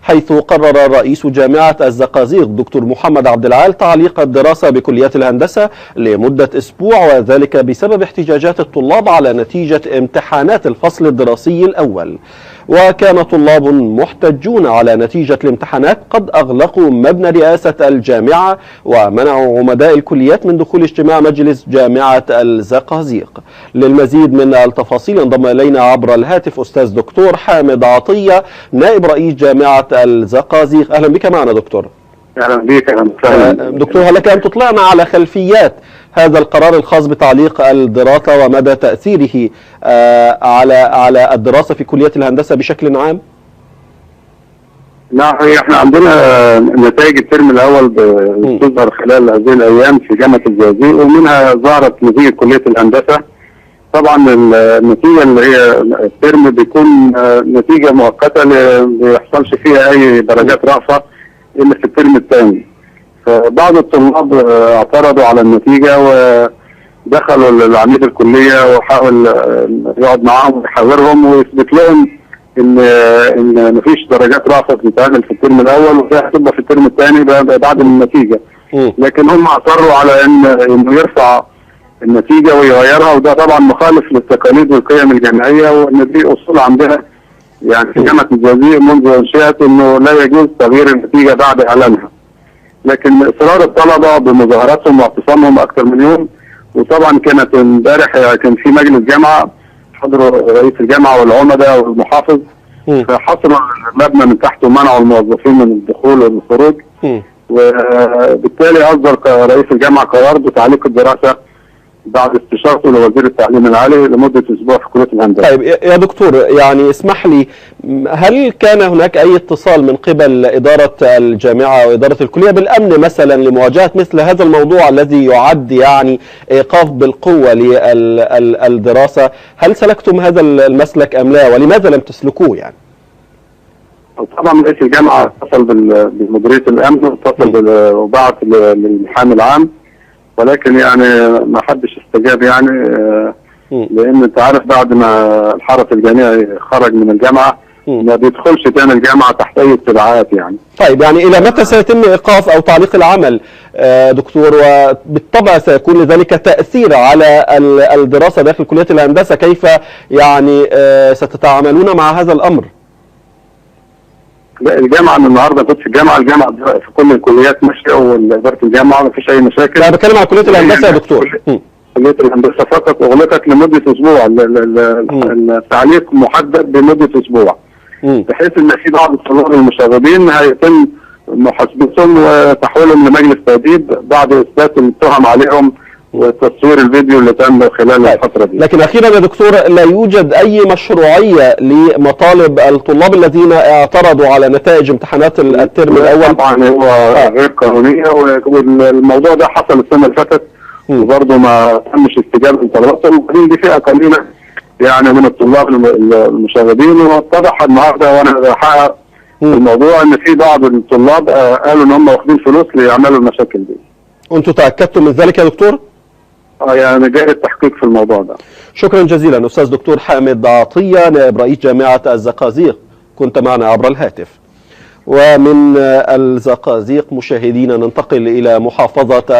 حيث قرر رئيس جامعة الزقازيق دكتور محمد عبد العال تعليق الدراسة بكليات الهندسة لمدة أسبوع، وذلك بسبب احتجاجات الطلاب على نتيجة امتحانات الفصل الدراسي الأول. وكان طلاب محتجون على نتيجة الامتحانات قد أغلقوا مبنى رئاسة الجامعة ومنعوا عمداء الكليات من دخول اجتماع مجلس جامعة الزقازيق. للمزيد من التفاصيل انضم إلينا عبر الهاتف أستاذ دكتور حامد عطية نائب رئيس جامعة الزقازيق. أهلا بك معنا دكتور. اهلا بك. اهلا دكتور، هل لك ان تطلعنا على خلفيات هذا القرار الخاص بتعليق الدراسة ومدى تأثيره على الدراسة في كلية الهندسة بشكل عام؟ نعم، احنا عندنا نتائج الترم الاول بتظهر خلال هذه الايام في جامعة الزقازيق، ومنها ظهرت نتيجة كلية الهندسة. طبعا النتيجة اللي هي الترم بيكون نتيجة مؤقتة ما بيحصلش فيها اي درجات رأفة الا في الترم الثاني. فبعض الطلاب اعترضوا على النتيجة ودخلوا للعميد الكلية وحاول يقعد معاهم ويحاورهم ويثبت لهم ان مفيش درجات رأفة بتتعمل في الترم الاول وفيها هتبقى في الترم الثاني بعد النتيجة. لكن هم اصروا على انه يرفع النتيجة ويغيرها، وده طبعا مخالف للتقاليد والقيم الجامعية، وان دي اصول عندنا يعني في جامعة الزقازيق منذ انشئت انه لا يجوز تغيير النتيجة بعد اعلانها. لكن اصرار الطلبة بمظاهراتهم واعتصامهم اكثر من يوم، وطبعا كانت امبارح كان في مجلس جامعة حضروا رئيس الجامعة والعمداء والمحافظ، فحصروا المبنى من تحت ومنعوا الموظفين من الدخول والخروج، وبالتالي اصدر رئيس الجامعة قرار بتعليق الدراسة بعد استشارته لوزير التعليم العالي لمدة أسبوع في كلية الهندسة. طيب يا دكتور، يعني اسمح لي، هل كان هناك أي اتصال من قبل إدارة الجامعة وإدارة الكلية بالأمن مثلا لمواجهة مثل هذا الموضوع الذي يعد يعني إيقاف بالقوة للدراسة؟ هل سلكتم هذا المسلك أم لا، ولماذا لم تسلكوه يعني؟ طبعا رئيس الجامعة اتصل بمديرية الأمن واتصل وبعث للمحامي العام، ولكن يعني ما حدش استجاب يعني لان انت عارف بعد ما الحرس الجامعي خرج من الجامعة ما بيدخلش تاني الجامعة تحت اي اتباعات يعني. طيب يعني الى متى سيتم ايقاف او تعليق العمل دكتور؟ وبالطبع سيكون لذلك تأثير على الدراسة داخل كلية الهندسة، كيف يعني ستتعاملون مع هذا الامر؟ لا، الجامعة من النهارده كنت في الجامعة في كل الكليات ماشية وإدارة الجامعة ما فيش أي مشاكل. لا، بتكلم على كلية الهندسة يا دكتور. كلية الهندسة فقط أغلقت لمدة أسبوع، التعليق محدد بمدة أسبوع، بحيث إن في بعض الطلاب المشاغبين هيتم محاسبتهم وتحويلهم لمجلس تأديب بعد إثبات التهم عليهم وتصوير الفيديو اللي تم خلال الفترة دي. لكن أخيرا يا دكتور، لا يوجد أي مشروعية لمطالب الطلاب الذين اعترضوا على نتائج امتحانات الترم الأول؟ طبعا هو غير قانونية، والموضوع ده حصل السنة اللي فاتت وبرضه ما تمش استجابة لطلباتهم، وبعدين دي فئة قليلة يعني من الطلاب المشاغبين، واتضح النهارده وانا بحقق الموضوع ان في بعض الطلاب قالوا ان هم واخدين فلوس ليعملوا المشاكل دي. وانتم تأكدتم من ذلك يا دكتور؟ يعني جاري التحقيق في الموضوع ده. شكرا جزيلا أستاذ دكتور حامد عطية نائب رئيس جامعة الزقازيق، كنت معنا عبر الهاتف. ومن الزقازيق مشاهدينا ننتقل إلى محافظة